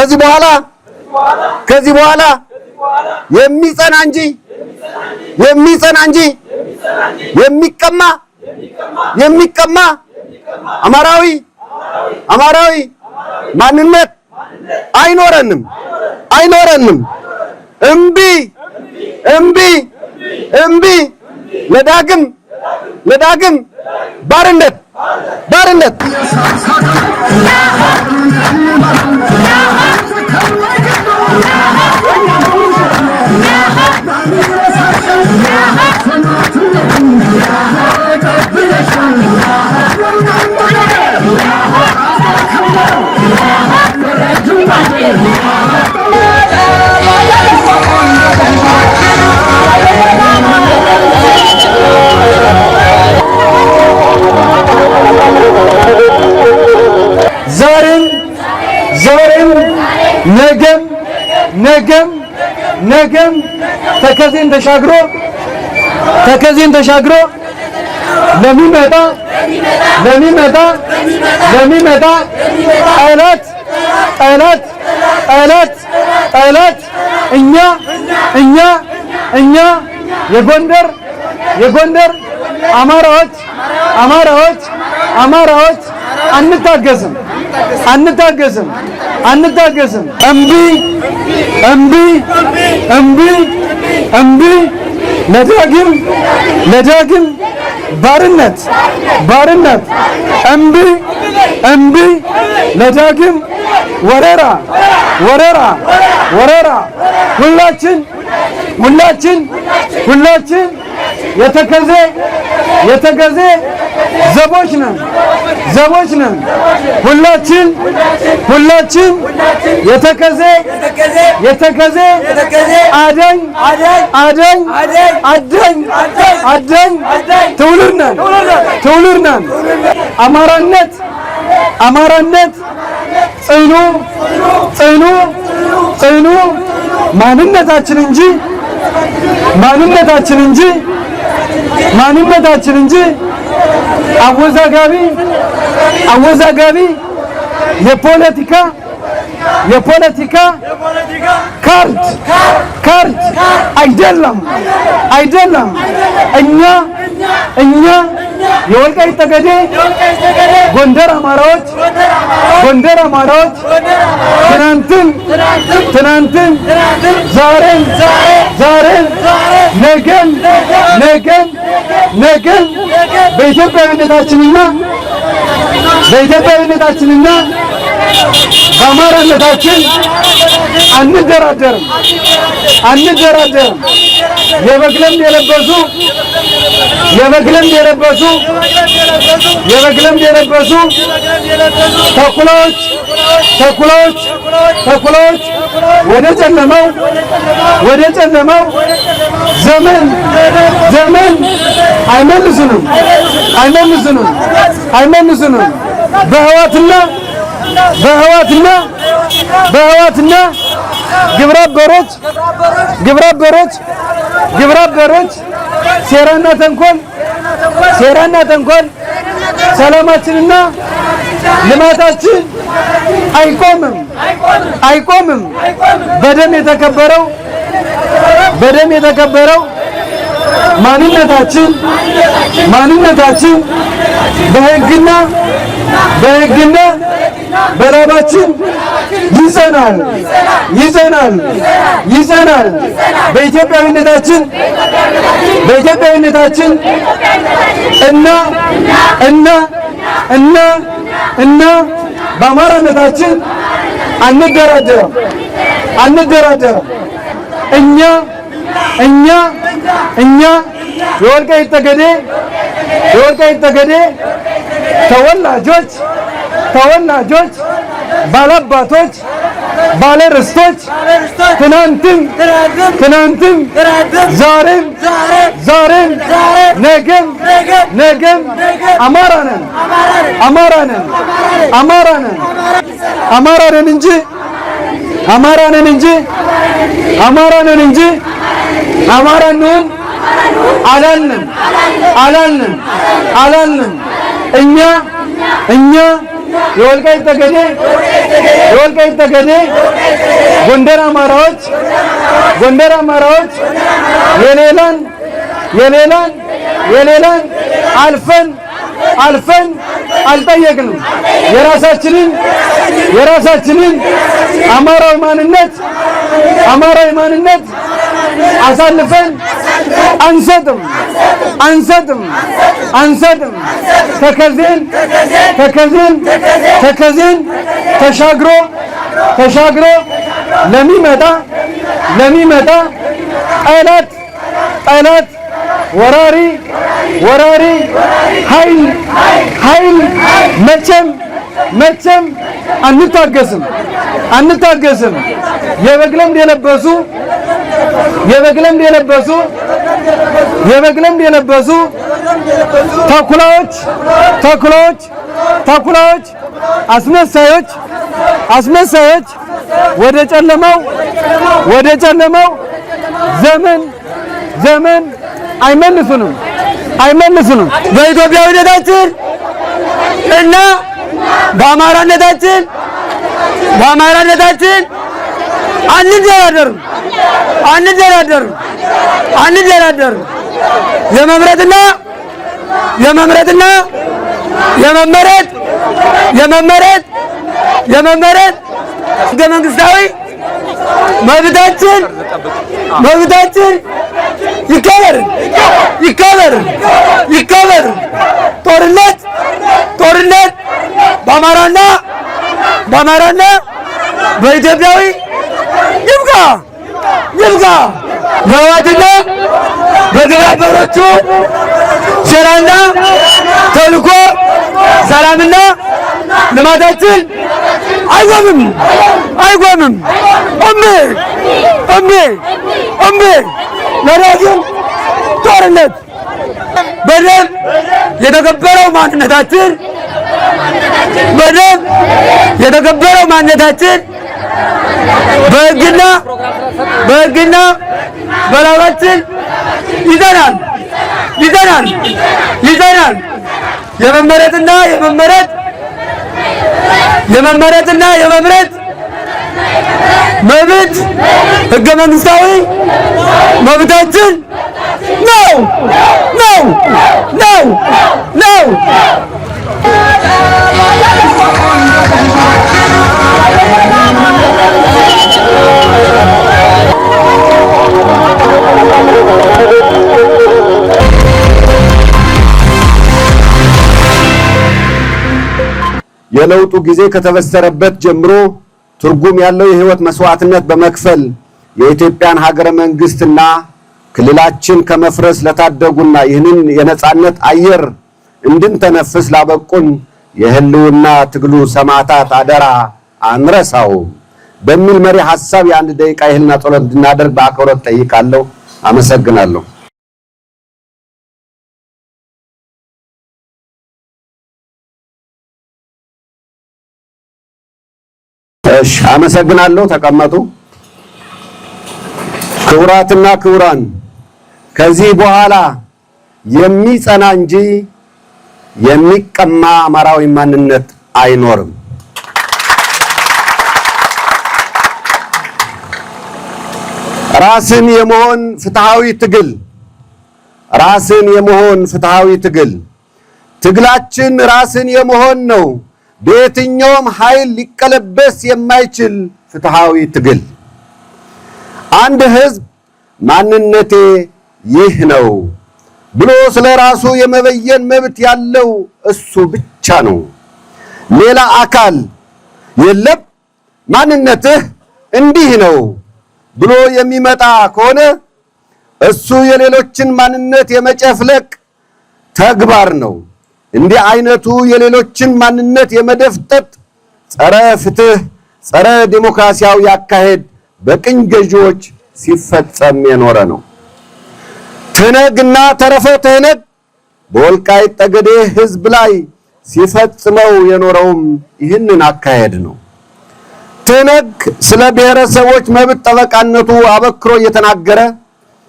ከዚህ በኋላ የሚጸና እንጂ የሚቀማ አማራዊ ማንነት አይኖረንም። እምቢ ለዳግም ባርነት ዛሬም ነገም ተከዜን ተሻግሮ ለሚመጣ ጠላት እኛ የጎንደር አማራዎች አንታገስም። እምቢ ለዳግም ባርነት እምቢ ለዳግም ወረራ ሁላችን የተከዜ ዘቦች ነን ሁላችን የተከዜ አዳኝ ትውልድ ነን። አማራነት ጽኑ ማንነታችን እንጂ አወዛጋቢ የፖለቲካ ካርድ አይደለም። እኛ የወልቃይት ጠገዴ ጎንደር አማራዎች ትናንትን ዛሬን ነገን በኢትዮጵያዊነታችንና በአማራነታችን አንደራደርም። የበግ ለምድ የለበሱ ተኩላዎች ወደ ጨለማው ዘመን አይመልሱንም። በህዋትና ግብረአበሮች ሴራና ተንኮል ሰላማችንና ልማታችን አይቆምም። በደም የተከበረው ማንነታችን በህግና በላባችን ይጸናል። በኢትዮጵያዊነታችን እና በአማራነታችን አንደራደርም። እኛ የወልቃይት ጠገዴ ተወላጆች ባለአባቶች ባለርስቶች ትናንትም ዛሬም ነገም አማራ ነን እንጂ አማራንን አላልንም። እኛ የወልቃይት ጠገዴ ጎንደር አማራዎች የሌላን አልፈን አልጠየቅንም። የራሳችንን አማራዊ ማንነት አሳልፈን አንሰጥም። ተከዜን ተሻግሮ ለሚመጣ ጠላት ወራሪ ኃይል መቼም አንታገስም። የበግ ለምድ የለበሱ ተኩላዎች አስመሳዮች ወደ ጨለማው ዘመን አይመልሱንም። በኢትዮጵያዊነታችን እና በአማራነታችን አንደራደርም። የመመረጥ ሕገ መንግስታዊ መብታችን ይከበር። ጦርነት በአማራና በኢትዮጵያዊ ይብቃ። በህወሓትና በግብረ አበሮቹ ሴራና ተልዕኮ ሰላምና ልማታችን አይቆምም። እምቢ ለዳግም ጦርነት በደም የተከበረው ማንነታችን በሕግና በላባችን ይዘናል። የመመረጥና የመምረጥ መብት ሕገ መንግስታዊ መብታችን ነው። የለውጡ ጊዜ ከተበሰረበት ጀምሮ ትርጉም ያለው የህይወት መስዋዕትነት በመክፈል የኢትዮጵያን ሀገረ መንግስትና ክልላችን ከመፍረስ ለታደጉና ይህንን የነጻነት አየር እንድንተነፍስ ላበቁን የህልውና ትግሉ ሰማዕታት አደራ አንረሳው በሚል መሪ ሐሳብ የአንድ ደቂቃ የህልና ጸሎት እንድናደርግ በአክብሮት ጠይቃለሁ። አመሰግናለሁ። አመሰግናለሁ። ተቀመጡ። ክቡራትና ክቡራን፣ ከዚህ በኋላ የሚጸና እንጂ የሚቀማ አማራዊ ማንነት አይኖርም። ራስን የመሆን ፍትሃዊ ትግል ትግላችን ራስን የመሆን ነው። በየትኛውም ኃይል ሊቀለበስ የማይችል ፍትሃዊ ትግል። አንድ ህዝብ ማንነቴ ይህ ነው ብሎ ስለራሱ የመበየን መብት ያለው እሱ ብቻ ነው። ሌላ አካል የለም ማንነትህ እንዲህ ነው ብሎ የሚመጣ ከሆነ እሱ የሌሎችን ማንነት የመጨፍለቅ ተግባር ነው። እንዲህ አይነቱ የሌሎችን ማንነት የመደፍጠጥ ጸረ ፍትህ፣ ጸረ ዲሞክራሲያዊ አካሄድ በቅኝ ገዢዎች ሲፈጸም የኖረ ነው። ትነግና ተረፈ ትነግ በወልቃይት ጠገዴ ህዝብ ላይ ሲፈጽመው የኖረውም ይህንን አካሄድ ነው። ትነግ ስለ ብሔረሰቦች መብት ጠበቃነቱ አበክሮ እየተናገረ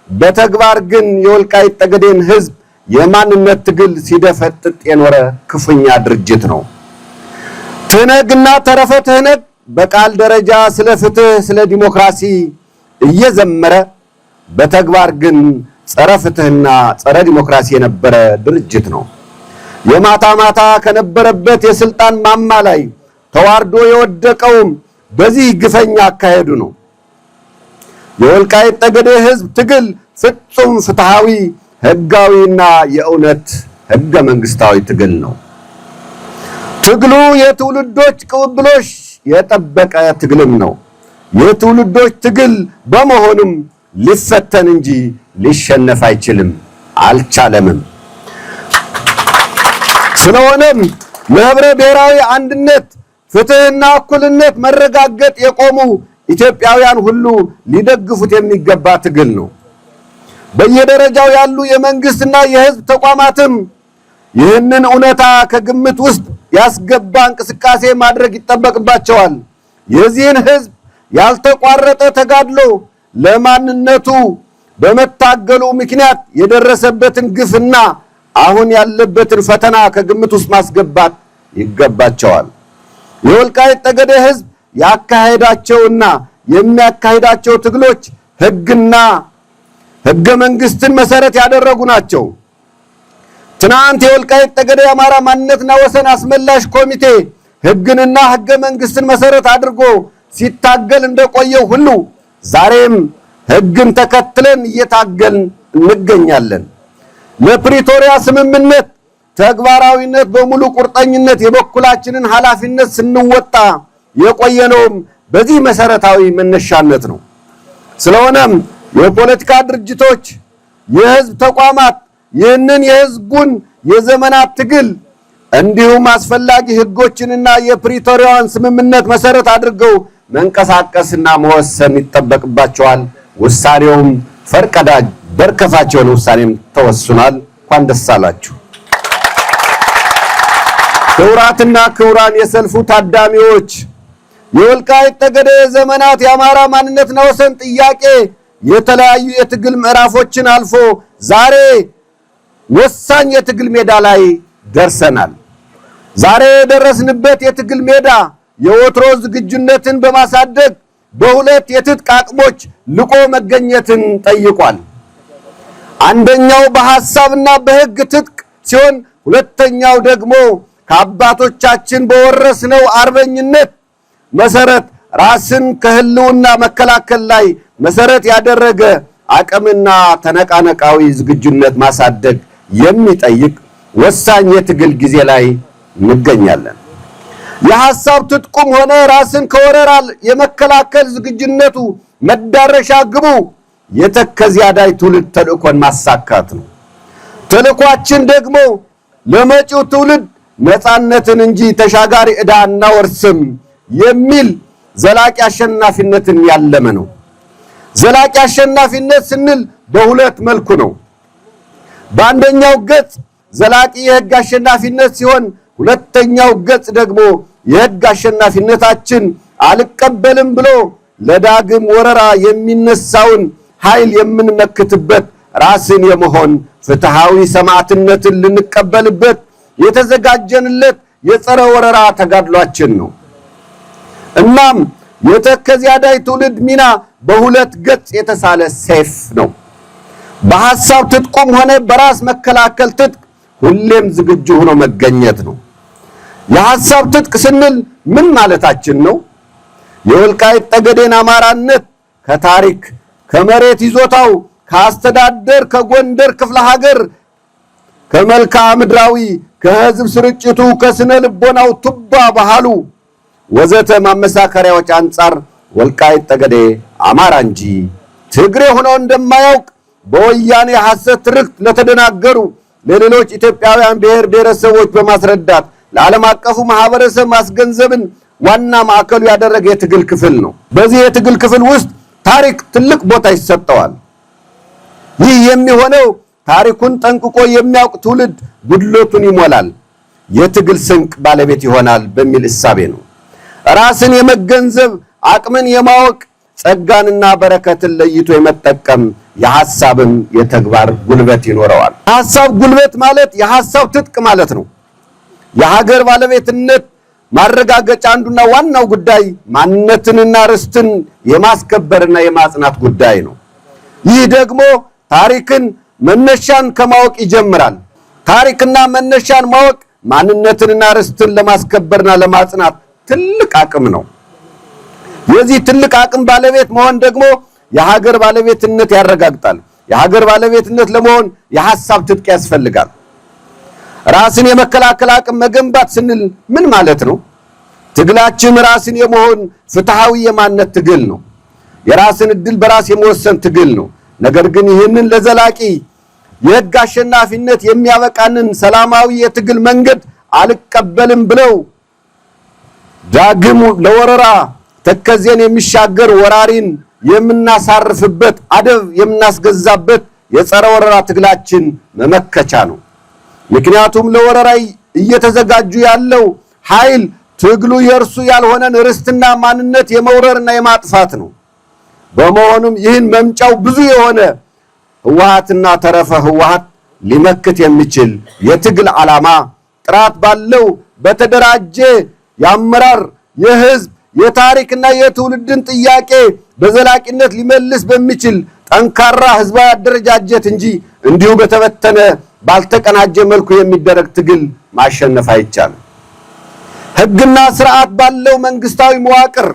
በተግባር ግን የወልቃይት ጠገዴን ህዝብ የማንነት ትግል ሲደፈጥጥ የኖረ ክፉኛ ድርጅት ነው። ትህነግና ተረፈ ትህነግ በቃል ደረጃ ስለ ፍትህ፣ ስለ ዲሞክራሲ እየዘመረ በተግባር ግን ጸረ ፍትህና ጸረ ዲሞክራሲ የነበረ ድርጅት ነው። የማታ ማታ ከነበረበት የስልጣን ማማ ላይ ተዋርዶ የወደቀውም በዚህ ግፈኛ አካሄዱ ነው። የወልቃይት ጠገዴ ህዝብ ትግል ፍጹም ፍትሃዊ፣ ህጋዊና የእውነት ህገ መንግስታዊ ትግል ነው። ትግሉ የትውልዶች ቅብብሎሽ የጠበቀ ትግልም ነው። የትውልዶች ትግል በመሆኑም ሊፈተን እንጂ ሊሸነፍ አይችልም፣ አልቻለምም። ስለሆነም ለህብረ ብሔራዊ አንድነት፣ ፍትህና እኩልነት መረጋገጥ የቆሙ ኢትዮጵያውያን ሁሉ ሊደግፉት የሚገባ ትግል ነው። በየደረጃው ያሉ የመንግስትና የህዝብ ተቋማትም ይህንን እውነታ ከግምት ውስጥ ያስገባ እንቅስቃሴ ማድረግ ይጠበቅባቸዋል። የዚህን ህዝብ ያልተቋረጠ ተጋድሎ ለማንነቱ በመታገሉ ምክንያት የደረሰበትን ግፍና አሁን ያለበትን ፈተና ከግምት ውስጥ ማስገባት ይገባቸዋል። የወልቃይት ጠገዴ ህዝብ ያካሄዳቸውና የሚያካሂዳቸው ትግሎች ህግና ህገ መንግስትን መሰረት ያደረጉ ናቸው። ትናንት የወልቃይት ጠገዴ የአማራ ማንነትና ወሰን አስመላሽ ኮሚቴ ህግንና ህገ መንግስትን መሰረት አድርጎ ሲታገል እንደቆየው ሁሉ ዛሬም ህግን ተከትለን እየታገልን እንገኛለን። ለፕሪቶሪያ ስምምነት ተግባራዊነት በሙሉ ቁርጠኝነት የበኩላችንን ኃላፊነት ስንወጣ የቆየነውም በዚህ መሰረታዊ መነሻነት ነው። ስለሆነም የፖለቲካ ድርጅቶች፣ የህዝብ ተቋማት ይህንን የህዝቡን የዘመናት ትግል እንዲሁም አስፈላጊ ህጎችንና የፕሪቶሪያውን ስምምነት መሰረት አድርገው መንቀሳቀስና መወሰን ይጠበቅባቸዋል። ውሳኔውም ፈርቀዳጅ በርከፋች የሆነ ውሳኔም ተወስኗል። እንኳን ደስ አላችሁ። ክቡራትና ክቡራን የሰልፉ ታዳሚዎች፣ የወልቃይት ጠገዴ ዘመናት የአማራ ማንነትና ወሰን ጥያቄ የተለያዩ የትግል ምዕራፎችን አልፎ ዛሬ ወሳኝ የትግል ሜዳ ላይ ደርሰናል። ዛሬ የደረስንበት የትግል ሜዳ የወትሮ ዝግጁነትን በማሳደግ በሁለት የትጥቅ አቅሞች ልቆ መገኘትን ጠይቋል። አንደኛው በሐሳብና በህግ ትጥቅ ሲሆን፣ ሁለተኛው ደግሞ ከአባቶቻችን በወረስነው አርበኝነት መሰረት ራስን ከህልውና መከላከል ላይ መሰረት ያደረገ አቅምና ተነቃነቃዊ ዝግጁነት ማሳደግ የሚጠይቅ ወሳኝ የትግል ጊዜ ላይ እንገኛለን። የሐሳብ ትጥቁም ሆነ ራስን ከወረራ የመከላከል ዝግጁነቱ መዳረሻ ግቡ የተከዜ አዳይ ትውልድ ተልእኮን ማሳካት ነው። ተልእኳችን ደግሞ ለመጪው ትውልድ ነፃነትን እንጂ ተሻጋሪ ዕዳ አናወርስም የሚል ዘላቂ አሸናፊነትን ያለመ ነው። ዘላቂ አሸናፊነት ስንል በሁለት መልኩ ነው። በአንደኛው ገጽ ዘላቂ የህግ አሸናፊነት ሲሆን፣ ሁለተኛው ገጽ ደግሞ የህግ አሸናፊነታችን አልቀበልም ብሎ ለዳግም ወረራ የሚነሳውን ኃይል የምንመክትበት ራስን የመሆን ፍትሃዊ ሰማዕትነትን ልንቀበልበት የተዘጋጀንለት የጸረ ወረራ ተጋድሏችን ነው። እናም የተከዜ አዳይ ትውልድ ሚና በሁለት ገጽ የተሳለ ሰይፍ ነው። በሐሳብ ትጥቁም ሆነ በራስ መከላከል ትጥቅ ሁሌም ዝግጁ ሆኖ መገኘት ነው። የሐሳብ ትጥቅ ስንል ምን ማለታችን ነው? የወልቃይት ጠገዴን አማራነት ከታሪክ፣ ከመሬት ይዞታው፣ ከአስተዳደር፣ ከጎንደር ክፍለ ሀገር፣ ከመልክዓ ምድራዊ፣ ከህዝብ ስርጭቱ፣ ከስነ ልቦናው ቱባ ባህሉ ወዘተ ማመሳከሪያዎች አንጻር ወልቃይት ጠገዴ አማራ እንጂ ትግሬ ሆኖ እንደማያውቅ በወያኔ ሐሰት ትርክት ለተደናገሩ ለሌሎች ኢትዮጵያውያን ብሔር ብሔረሰቦች በማስረዳት ለዓለም አቀፉ ማህበረሰብ ማስገንዘብን ዋና ማዕከሉ ያደረገ የትግል ክፍል ነው። በዚህ የትግል ክፍል ውስጥ ታሪክ ትልቅ ቦታ ይሰጠዋል። ይህ የሚሆነው ታሪኩን ጠንቅቆ የሚያውቅ ትውልድ ጉድለቱን ይሞላል፣ የትግል ስንቅ ባለቤት ይሆናል በሚል እሳቤ ነው። ራስን የመገንዘብ አቅምን የማወቅ ጸጋንና በረከትን ለይቶ የመጠቀም የሐሳብም የተግባር ጉልበት ይኖረዋል። የሐሳብ ጉልበት ማለት የሐሳብ ትጥቅ ማለት ነው። የሀገር ባለቤትነት ማረጋገጫ አንዱና ዋናው ጉዳይ ማንነትንና ርስትን የማስከበርና የማጽናት ጉዳይ ነው። ይህ ደግሞ ታሪክን መነሻን ከማወቅ ይጀምራል። ታሪክና መነሻን ማወቅ ማንነትንና ርስትን ለማስከበርና ለማጽናት ትልቅ አቅም ነው። የዚህ ትልቅ አቅም ባለቤት መሆን ደግሞ የሀገር ባለቤትነት ያረጋግጣል። የሀገር ባለቤትነት ለመሆን የሐሳብ ትጥቅ ያስፈልጋል። ራስን የመከላከል አቅም መገንባት ስንል ምን ማለት ነው? ትግላችን ራስን የመሆን ፍትሃዊ የማንነት ትግል ነው። የራስን እድል በራስ የመወሰን ትግል ነው። ነገር ግን ይህንን ለዘላቂ የህግ አሸናፊነት የሚያበቃንን ሰላማዊ የትግል መንገድ አልቀበልም ብለው ዳግም ለወረራ ተከዜን የሚሻገር ወራሪን የምናሳርፍበት አደብ የምናስገዛበት የጸረ ወረራ ትግላችን መመከቻ ነው። ምክንያቱም ለወረራ እየተዘጋጁ ያለው ኃይል ትግሉ የእርሱ ያልሆነን ርስትና ማንነት የመውረርና የማጥፋት ነው። በመሆኑም ይህን መምጫው ብዙ የሆነ ህወሓትና ተረፈ ህወሓት ሊመክት የሚችል የትግል ዓላማ ጥራት ባለው በተደራጀ የአመራር የህዝብ የታሪክና የትውልድን ጥያቄ በዘላቂነት ሊመልስ በሚችል ጠንካራ ህዝባዊ አደረጃጀት እንጂ እንዲሁ በተበተነ ባልተቀናጀ መልኩ የሚደረግ ትግል ማሸነፍ አይቻልም። ህግና ስርዓት ባለው መንግስታዊ መዋቅር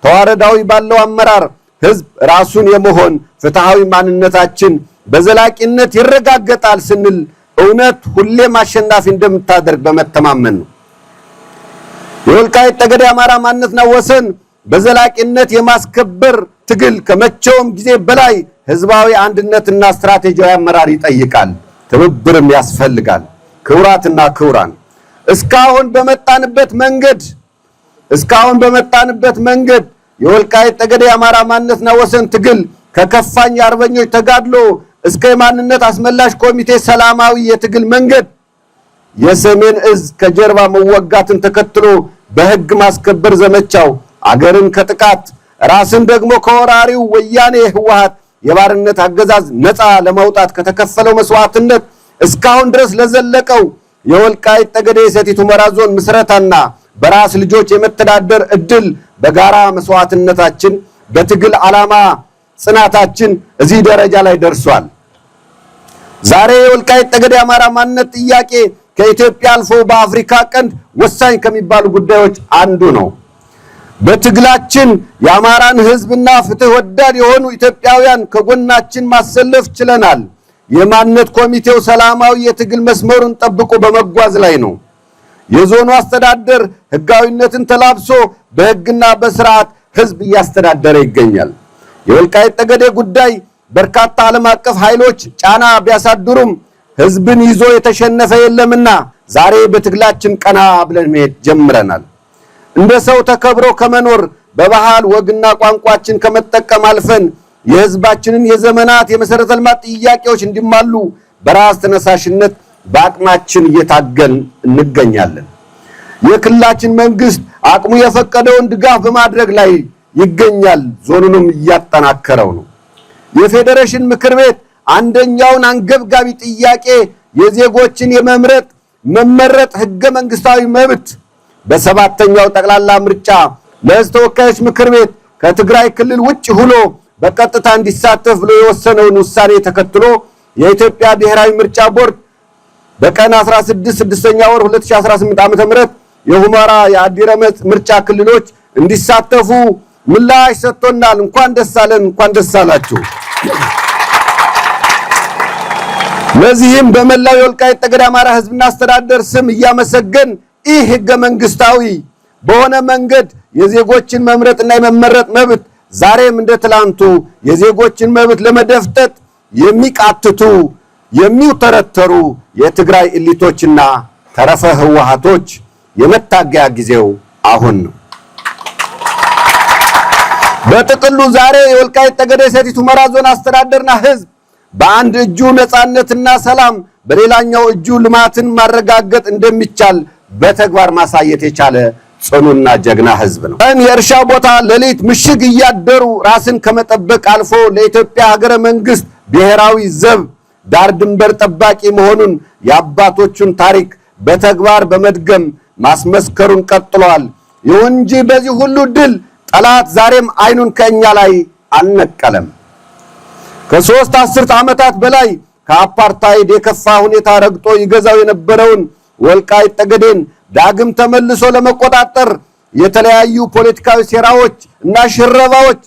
ተዋረዳዊ ባለው አመራር ህዝብ ራሱን የመሆን ፍትሃዊ ማንነታችን በዘላቂነት ይረጋገጣል ስንል እውነት ሁሌም አሸናፊ እንደምታደርግ በመተማመን ነው። የወልቃይት ጠገዴ አማራ ማንነትና ወሰን በዘላቂነት የማስከበር ትግል ከመቼውም ጊዜ በላይ ህዝባዊ አንድነትና ስትራቴጂያዊ አመራር ይጠይቃል። ትብብርም ያስፈልጋል። ክቡራትና ክቡራን እስካሁን በመጣንበት መንገድ የወልቃይት ጠገዴ አማራ ማንነትና ወሰን ትግል ከከፋኝ አርበኞች ተጋድሎ እስከ የማንነት አስመላሽ ኮሚቴ ሰላማዊ የትግል መንገድ የሰሜን እዝ ከጀርባ መወጋትን ተከትሎ በህግ ማስከበር ዘመቻው አገርን ከጥቃት ራስን ደግሞ ከወራሪው ወያኔ ህወሓት የባርነት አገዛዝ ነፃ ለማውጣት ከተከፈለው መስዋዕትነት እስካሁን ድረስ ለዘለቀው የወልቃይት ጠገዴ ሰቲት ሁመራ ዞን ምስረታና በራስ ልጆች የመተዳደር እድል በጋራ መስዋዕትነታችን በትግል ዓላማ ጽናታችን እዚህ ደረጃ ላይ ደርሷል። ዛሬ የወልቃይት ጠገዴ አማራ ማንነት ጥያቄ ከኢትዮጵያ አልፎ በአፍሪካ ቀንድ ወሳኝ ከሚባሉ ጉዳዮች አንዱ ነው። በትግላችን የአማራን ህዝብና ፍትህ ወዳድ የሆኑ ኢትዮጵያውያን ከጎናችን ማሰለፍ ችለናል። የማንነት ኮሚቴው ሰላማዊ የትግል መስመሩን ጠብቆ በመጓዝ ላይ ነው። የዞኑ አስተዳደር ህጋዊነትን ተላብሶ በህግና በስርዓት ህዝብ እያስተዳደረ ይገኛል። የወልቃይት ጠገዴ ጉዳይ በርካታ ዓለም አቀፍ ኃይሎች ጫና ቢያሳድሩም ህዝብን ይዞ የተሸነፈ የለምና ዛሬ በትግላችን ቀና ብለን መሄድ ጀምረናል። እንደ ሰው ተከብሮ ከመኖር በባህል ወግና ቋንቋችን ከመጠቀም አልፈን የህዝባችንን የዘመናት የመሰረተ ልማት ጥያቄዎች እንዲሟሉ በራስ ተነሳሽነት በአቅማችን እየታገልን እንገኛለን። የክልላችን መንግስት አቅሙ የፈቀደውን ድጋፍ በማድረግ ላይ ይገኛል። ዞኑንም እያጠናከረው ነው። የፌዴሬሽን ምክር ቤት አንደኛውን አንገብጋቢ ጥያቄ የዜጎችን መመረጥ ህገ መንግስታዊ መብት በሰባተኛው ጠቅላላ ምርጫ ለህዝብ ተወካዮች ምክር ቤት ከትግራይ ክልል ውጭ ሆኖ በቀጥታ እንዲሳተፍ ብሎ የወሰነውን ውሳኔ ተከትሎ የኢትዮጵያ ብሔራዊ ምርጫ ቦርድ በቀን 16ኛ ወር 2018 ዓ.ም የሁመራ የአዲረመጽ ምርጫ ክልሎች እንዲሳተፉ ምላሽ ሰጥቶናል። እንኳን ደስ አለን፣ እንኳን ደስ አላችሁ። ለዚህም በመላው የወልቃይት ጠገዴ አማራ ህዝብና አስተዳደር ስም እያመሰገን ይህ ህገ መንግስታዊ በሆነ መንገድ የዜጎችን መምረጥና የመመረጥ መብት ዛሬም እንደ ትላንቱ የዜጎችን መብት ለመደፍጠጥ የሚቃትቱ የሚውተረተሩ የትግራይ ኤሊቶችና ተረፈ ህወሓቶች የመታገያ ጊዜው አሁን ነው። በጥቅሉ ዛሬ የወልቃይት ጠገዴ ሰቲት ሁመራ ዞን አስተዳደርና ህዝብ በአንድ እጁ ነፃነትና ሰላም በሌላኛው እጁ ልማትን ማረጋገጥ እንደሚቻል በተግባር ማሳየት የቻለ ጽኑና ጀግና ህዝብ ነው። የእርሻ ቦታ ሌሊት ምሽግ እያደሩ ራስን ከመጠበቅ አልፎ ለኢትዮጵያ ሀገረ መንግስት ብሔራዊ ዘብ ዳር ድንበር ጠባቂ መሆኑን የአባቶቹን ታሪክ በተግባር በመድገም ማስመስከሩን ቀጥሏል። ይሁን እንጂ በዚህ ሁሉ ድል ጠላት ዛሬም አይኑን ከኛ ላይ አልነቀለም። ከ3 አስርት ዓመታት በላይ ከአፓርታይድ የከፋ ሁኔታ ረግጦ ይገዛው የነበረውን ወልቃይት ጠገዴን ዳግም ተመልሶ ለመቆጣጠር የተለያዩ ፖለቲካዊ ሴራዎች እና ሽረባዎች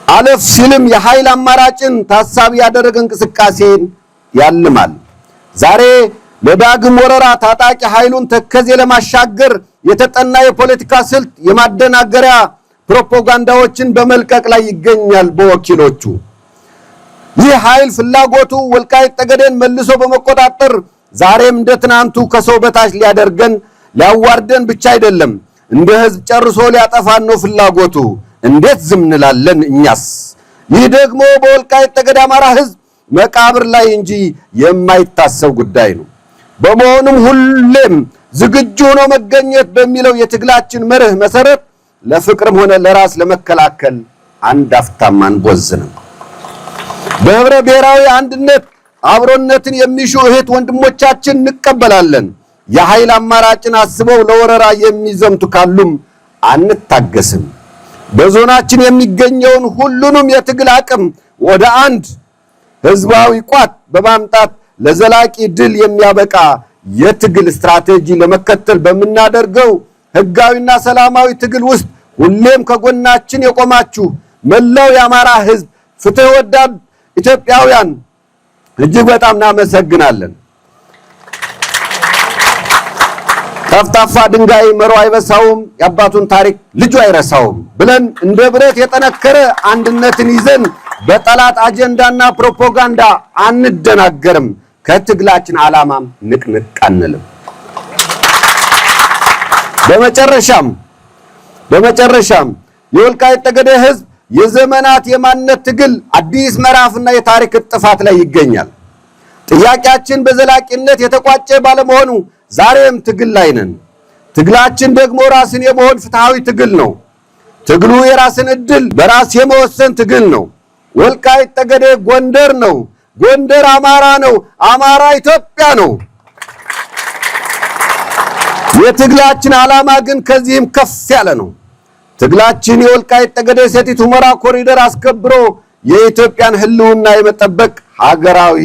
አለፍ ሲልም የኃይል አማራጭን ታሳቢ ያደረገ እንቅስቃሴን ያልማል። ዛሬ ለዳግም ወረራ ታጣቂ ኃይሉን ተከዜ ለማሻገር የተጠና የፖለቲካ ስልት የማደናገሪያ ፕሮፓጋንዳዎችን በመልቀቅ ላይ ይገኛል በወኪሎቹ። ይህ ኃይል ፍላጎቱ ወልቃይት ጠገዴን መልሶ በመቆጣጠር ዛሬም እንደ ትናንቱ ከሰው በታች ሊያደርገን ሊያዋርደን ብቻ አይደለም፣ እንደ ህዝብ ጨርሶ ሊያጠፋን ነው ፍላጎቱ። እንዴት ዝም እንላለን እኛስ? ይህ ደግሞ በወልቃይት ጠገዴ አማራ ህዝብ መቃብር ላይ እንጂ የማይታሰብ ጉዳይ ነው። በመሆኑም ሁሌም ዝግጁ ሆኖ መገኘት በሚለው የትግላችን መርህ መሰረት ለፍቅርም ሆነ ለራስ ለመከላከል አንድ አፍታም አንቦዝንም። በህብረ ብሔራዊ አንድነት አብሮነትን የሚሹ እህት ወንድሞቻችን እንቀበላለን። የኃይል አማራጭን አስበው ለወረራ የሚዘምቱ ካሉም አንታገስም። በዞናችን የሚገኘውን ሁሉንም የትግል አቅም ወደ አንድ ህዝባዊ ቋት በማምጣት ለዘላቂ ድል የሚያበቃ የትግል ስትራቴጂ ለመከተል በመናደርገው ህጋዊና ሰላማዊ ትግል ውስጥ ሁሌም ከጎናችን የቆማችሁ መላው የአማራ ህዝብ ፍትህ ወዳድ ኢትዮጵያውያን እጅግ በጣም እናመሰግናለን። ጠፍጣፋ ድንጋይ መሮ አይበሳውም፣ የአባቱን ታሪክ ልጁ አይረሳውም ብለን እንደ ብረት የጠነከረ አንድነትን ይዘን በጠላት አጀንዳና ፕሮፓጋንዳ አንደናገርም። ከትግላችን ዓላማም ንቅንቅ አንልም። በመጨረሻም የወልቃይት ጠገዴ ህዝብ የዘመናት የማንነት ትግል አዲስ ምዕራፍና የታሪክ ጥፋት ላይ ይገኛል። ጥያቄያችን በዘላቂነት የተቋጨ ባለመሆኑ ዛሬም ትግል ላይ ነን። ትግላችን ደግሞ ራስን የመሆን ፍትሃዊ ትግል ነው። ትግሉ የራስን እድል በራስ የመወሰን ትግል ነው። ወልቃይት ጠገዴ ጎንደር ነው። ጎንደር አማራ ነው። አማራ ኢትዮጵያ ነው። የትግላችን ዓላማ ግን ከዚህም ከፍ ያለ ነው። ትግላችን የወልቃይት ጠገዴ ሰቲት ሁመራ ኮሪደር አስከብሮ የኢትዮጵያን ህልውና የመጠበቅ ሀገራዊ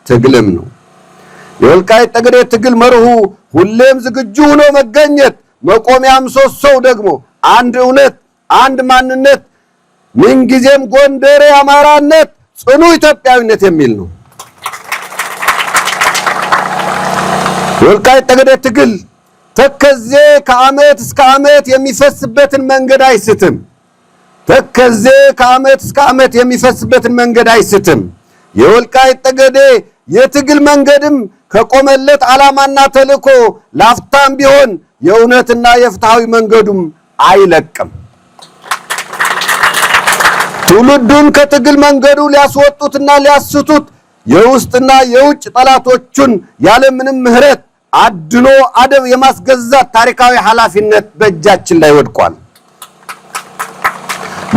ትግልም ነው። የወልቃይት ጠገዴ ትግል መርሁ ሁሌም ዝግጁ ሆኖ መገኘት፣ መቆሚያ ምሰሶው ደግሞ አንድ እውነት፣ አንድ ማንነት፣ ምንጊዜም ጎንደሬ አማራነት፣ ጽኑ ኢትዮጵያዊነት የሚል ነው። የወልቃይት ጠገዴ ትግል ተከዜ ከዓመት እስከ ዓመት የሚፈስበትን መንገድ አይስትም። ተከዜ ከዓመት እስከ ዓመት የሚፈስበትን መንገድ አይስትም። የወልቃይት ጠገዴ የትግል መንገድም ከቆመለት ዓላማና ተልእኮ ላፍታም ቢሆን የእውነትና የፍትሃዊ መንገዱም አይለቅም። ትውልዱን ከትግል መንገዱ ሊያስወጡትና ሊያስቱት የውስጥና የውጭ ጠላቶቹን ያለምንም ምህረት አድኖ አደብ የማስገዛት ታሪካዊ ኃላፊነት በእጃችን ላይ ወድቋል።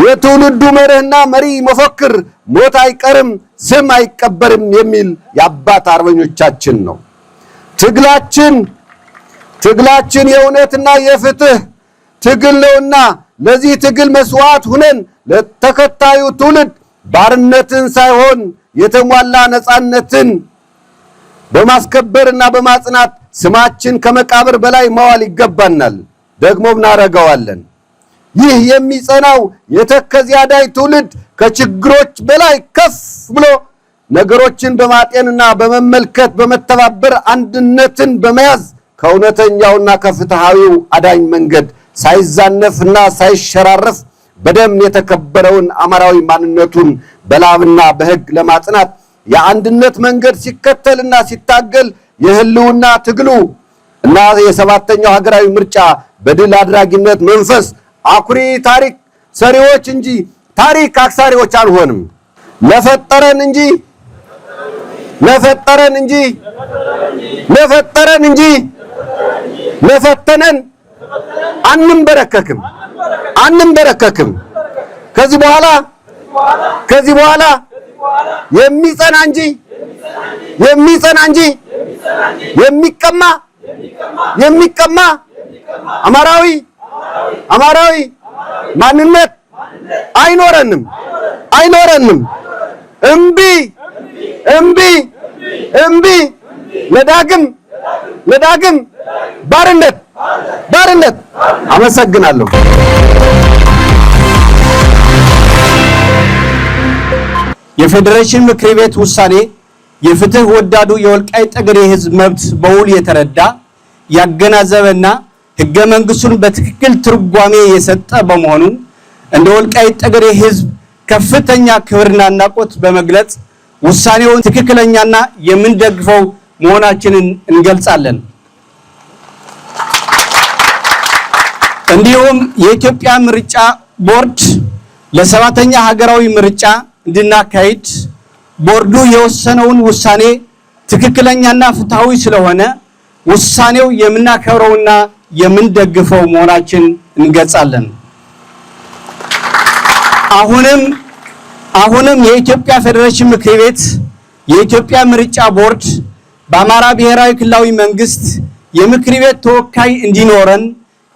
የትውልዱ መርህና መሪ መፈክር ሞት አይቀርም ስም አይቀበርም የሚል የአባት አርበኞቻችን ነው። ትግላችን የእውነትና የፍትህ ትግል ነውና ለዚህ ትግል መስዋዕት ሁነን ለተከታዩ ትውልድ ባርነትን ሳይሆን የተሟላ ነፃነትን በማስከበርና በማጽናት ስማችን ከመቃብር በላይ መዋል ይገባናል። ደግሞም እናረጋዋለን። ይህ የሚጸናው የተከዜ አዳይ ትውልድ ከችግሮች በላይ ከፍ ብሎ ነገሮችን በማጤንና በመመልከት በመተባበር አንድነትን በመያዝ ከእውነተኛውና ከፍትሃዊው አዳኝ መንገድ ሳይዛነፍና ሳይሸራረፍ በደም የተከበረውን አማራዊ ማንነቱን በላብና በሕግ ለማጽናት የአንድነት መንገድ ሲከተልና ሲታገል የህልውና ትግሉ እና የሰባተኛው ሀገራዊ ምርጫ በድል አድራጊነት መንፈስ አኩሪ ታሪክ ሰሪዎች እንጂ ታሪክ አክሳሪዎች አንሆንም። ለፈጠረን እንጂ ለፈተነን አንንበረከክም። ከዚህ በኋላ የሚጸና እንጂ የሚቀማ የሚቀማ አማራዊ ማንነት አይኖረንም። እምቢ ለዳግም ባርነት። አመሰግናለሁ። የፌዴሬሽን ምክር ቤት ውሳኔ የፍትህ ወዳዱ የወልቃይት ጠገዴ ህዝብ መብት በውል የተረዳ ያገናዘበና ህገ መንግስቱን በትክክል ትርጓሜ የሰጠ በመሆኑ እንደ ወልቃይት ጠገዴ ህዝብ ከፍተኛ ክብርና አድናቆት በመግለጽ ውሳኔውን ትክክለኛና የምንደግፈው መሆናችንን እንገልጻለን። እንዲሁም የኢትዮጵያ ምርጫ ቦርድ ለሰባተኛ ሀገራዊ ምርጫ እንድናካሂድ ቦርዱ የወሰነውን ውሳኔ ትክክለኛና ፍትሃዊ ስለሆነ ውሳኔው የምናከብረውና የምንደግፈው መሆናችን እንገልጻለን። አሁንም የኢትዮጵያ ፌዴሬሽን ምክር ቤት የኢትዮጵያ ምርጫ ቦርድ በአማራ ብሔራዊ ክልላዊ መንግስት የምክር ቤት ተወካይ እንዲኖረን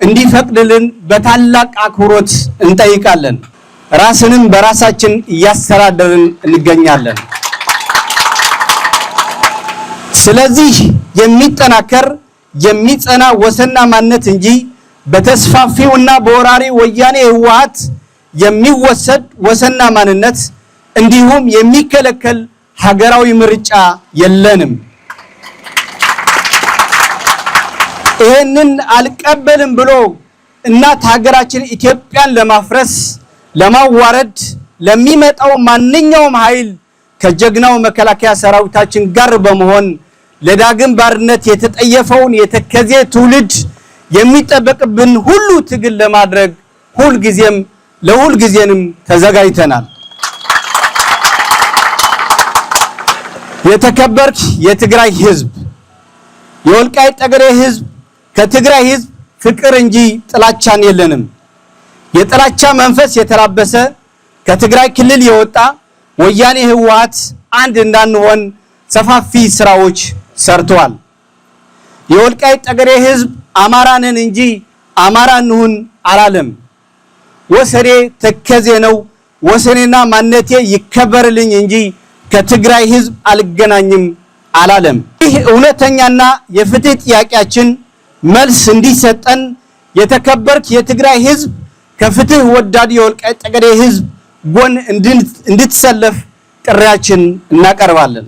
እንዲፈቅድልን በታላቅ አክብሮት እንጠይቃለን። ራስንም በራሳችን እያስተዳደርን እንገኛለን። ስለዚህ የሚጠናከር የሚጸና ወሰንና ማንነት እንጂ በተስፋፊውና በወራሪ ወያኔ ህወሓት የሚወሰድ ወሰንና ማንነት እንዲሁም የሚከለከል ሀገራዊ ምርጫ የለንም። ይህንን አልቀበልም ብሎ እናት ሀገራችን ኢትዮጵያን ለማፍረስ ለማዋረድ ለሚመጣው ማንኛውም ኃይል ከጀግናው መከላከያ ሰራዊታችን ጋር በመሆን ለዳግም ባርነት የተጠየፈውን የተከዜ ትውልድ የሚጠበቅብን ሁሉ ትግል ለማድረግ ለሁልጊዜንም ተዘጋጅተናል። የተከበርክ የትግራይ ህዝብ፣ የወልቃይት ጠገዴ ህዝብ ከትግራይ ህዝብ ፍቅር እንጂ ጥላቻን የለንም። የጥላቻ መንፈስ የተላበሰ ከትግራይ ክልል የወጣ ወያኔ ህወሓት አንድ እንዳንሆን ሰፋፊ ስራዎች ሰርተዋል። የወልቃይት ጠገዴ ህዝብ አማራንን እንጂ አማራ እንሁን አላለም። ወሰኔ ተከዜ ነው፣ ወሰኔና ማንነቴ ይከበርልኝ እንጂ ከትግራይ ህዝብ አልገናኝም አላለም። ይህ እውነተኛና የፍትህ ጥያቄያችን መልስ እንዲሰጠን የተከበርክ የትግራይ ህዝብ ከፍትህ ወዳድ የወልቃይት ጠገዴ ህዝብ ጎን እንድትሰለፍ ጥሪያችን እናቀርባለን።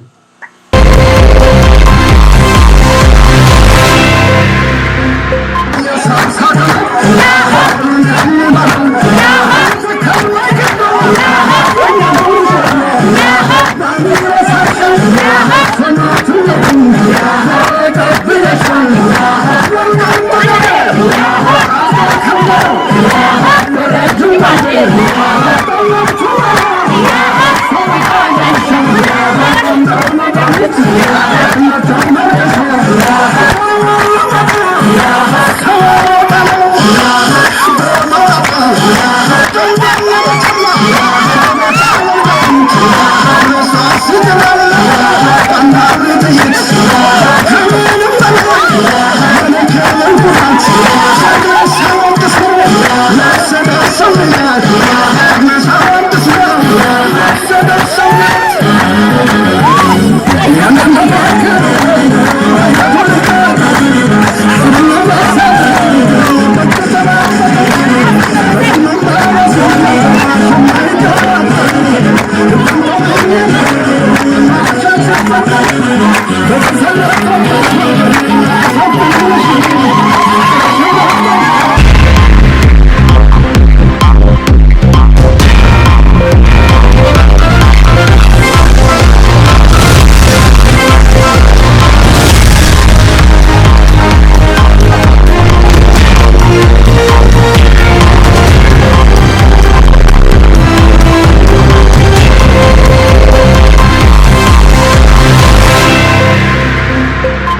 Let's go.